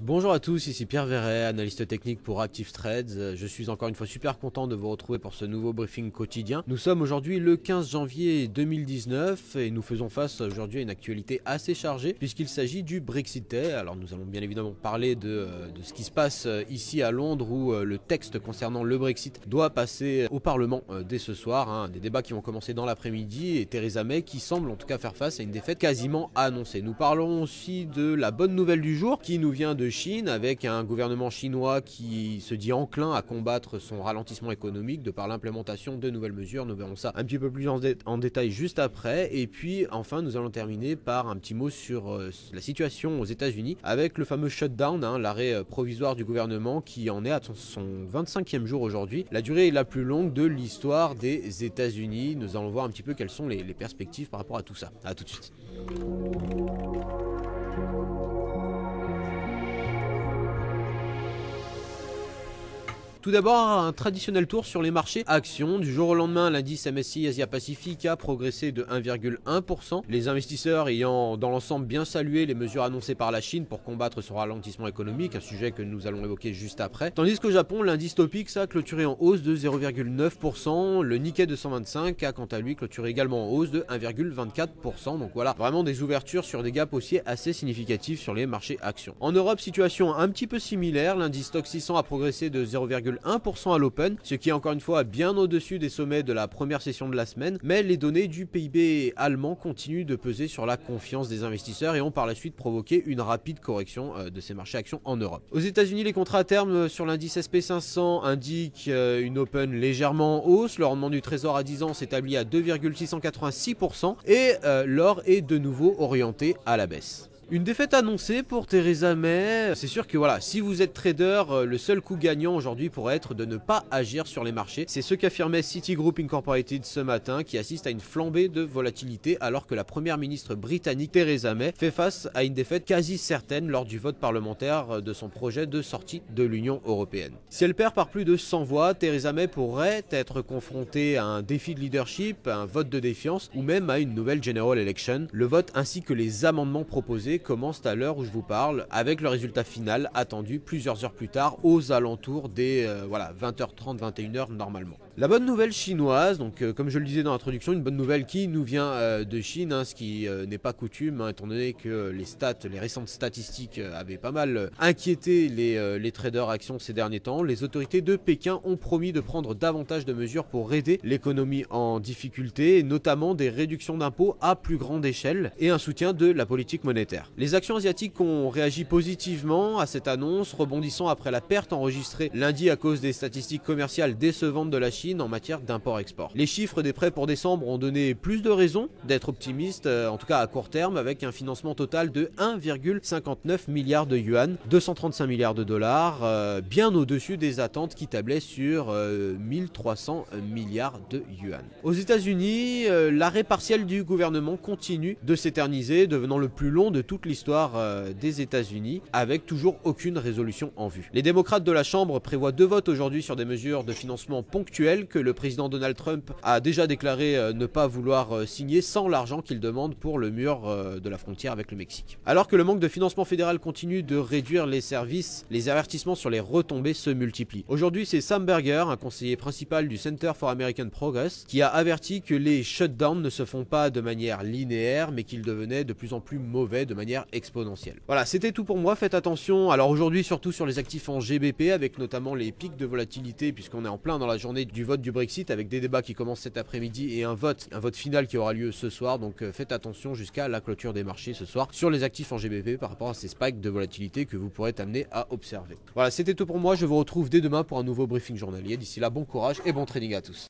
Bonjour à tous, ici Pierre Verret, analyste technique pour Active Trades. Je suis encore une fois super content de vous retrouver pour ce nouveau briefing quotidien. Nous sommes aujourd'hui le 15 janvier 2019 et nous faisons face aujourd'hui à une actualité assez chargée puisqu'il s'agit du Brexit. Alors nous allons bien évidemment parler de ce qui se passe ici à Londres où le texte concernant le Brexit doit passer au Parlement dès ce soir. Des débats qui vont commencer dans l'après-midi et Theresa May qui semble en tout cas faire face à une défaite quasiment annoncée. Nous parlons aussi de la bonne nouvelle du jour qui nous vient de Chine, avec un gouvernement chinois qui se dit enclin à combattre son ralentissement économique de par l'implémentation de nouvelles mesures. Nous verrons ça un petit peu plus en détail juste après. Et puis enfin nous allons terminer par un petit mot sur la situation aux États-Unis avec le fameux shutdown, l'arrêt provisoire du gouvernement qui en est à son 25e jour aujourd'hui. La durée est la plus longue de l'histoire des États-Unis. Nous allons voir un petit peu quelles sont les perspectives par rapport à tout ça. A tout de suite. Tout d'abord, un traditionnel tour sur les marchés actions. Du jour au lendemain, l'indice MSCI Asia Pacific a progressé de 1,1%. Les investisseurs ayant dans l'ensemble bien salué les mesures annoncées par la Chine pour combattre son ralentissement économique, un sujet que nous allons évoquer juste après. Tandis qu'au Japon, l'indice Topix a clôturé en hausse de 0,9%. Le Nikkei 225 a quant à lui clôturé également en hausse de 1,24%. Donc voilà, vraiment des ouvertures sur des gaps haussiers assez significatifs sur les marchés actions. En Europe, situation un petit peu similaire. L'indice Stoxx 600 a progressé de 0,1% à l'open, ce qui est encore une fois bien au-dessus des sommets de la première session de la semaine, mais les données du PIB allemand continuent de peser sur la confiance des investisseurs et ont par la suite provoqué une rapide correction de ces marchés actions en Europe. Aux États-Unis, les contrats à terme sur l'indice SP500 indiquent une open légèrement en hausse, le rendement du trésor à 10 ans s'établit à 2,686% et l'or est de nouveau orienté à la baisse. Une défaite annoncée pour Theresa May. C'est sûr que voilà, si vous êtes trader, le seul coup gagnant aujourd'hui pourrait être de ne pas agir sur les marchés. C'est ce qu'affirmait Citigroup Incorporated ce matin, qui assiste à une flambée de volatilité alors que la première ministre britannique Theresa May fait face à une défaite quasi certaine lors du vote parlementaire de son projet de sortie de l'Union européenne. Si elle perd par plus de 100 voix, Theresa May pourrait être confrontée à un défi de leadership, à un vote de défiance ou même à une nouvelle general election. Le vote ainsi que les amendements proposés commence à l'heure où je vous parle, avec le résultat final attendu plusieurs heures plus tard aux alentours des 20h30, 21h normalement. La bonne nouvelle chinoise, donc comme je le disais dans l'introduction, une bonne nouvelle qui nous vient de Chine, ce qui n'est pas coutume, étant donné que les récentes statistiques avaient pas mal inquiété les traders actions ces derniers temps. Les autorités de Pékin ont promis de prendre davantage de mesures pour aider l'économie en difficulté, notamment des réductions d'impôts à plus grande échelle et un soutien de la politique monétaire. Les actions asiatiques ont réagi positivement à cette annonce, rebondissant après la perte enregistrée lundi à cause des statistiques commerciales décevantes de la Chine en matière d'import-export. Les chiffres des prêts pour décembre ont donné plus de raisons d'être optimistes, en tout cas à court terme, avec un financement total de 1,59 milliard de yuan, 235 milliards de dollars, bien au-dessus des attentes qui tablaient sur 1300 milliards de yuan. Aux États-Unis, l'arrêt partiel du gouvernement continue de s'éterniser, devenant le plus long de toute l'histoire des États-Unis, avec toujours aucune résolution en vue. Les démocrates de la Chambre prévoient 2 votes aujourd'hui sur des mesures de financement ponctuelles que le président Donald Trump a déjà déclaré ne pas vouloir signer sans l'argent qu'il demande pour le mur de la frontière avec le Mexique. Alors que le manque de financement fédéral continue de réduire les services, les avertissements sur les retombées se multiplient. Aujourd'hui, c'est Sam Berger, un conseiller principal du Center for American Progress, qui a averti que les shutdowns ne se font pas de manière linéaire, mais qu'ils devenaient de plus en plus mauvais de manière exponentielle. Voilà, c'était tout pour moi. Faites attention, alors aujourd'hui surtout sur les actifs en GBP, avec notamment les pics de volatilité, puisqu'on est en plein dans la journée du vote du Brexit, avec des débats qui commencent cet après-midi et un vote final qui aura lieu ce soir. Donc faites attention jusqu'à la clôture des marchés ce soir sur les actifs en GBP par rapport à ces spikes de volatilité que vous pourrez être amené à observer. Voilà, c'était tout pour moi. Je vous retrouve dès demain pour un nouveau briefing journalier. D'ici là, bon courage et bon trading à tous.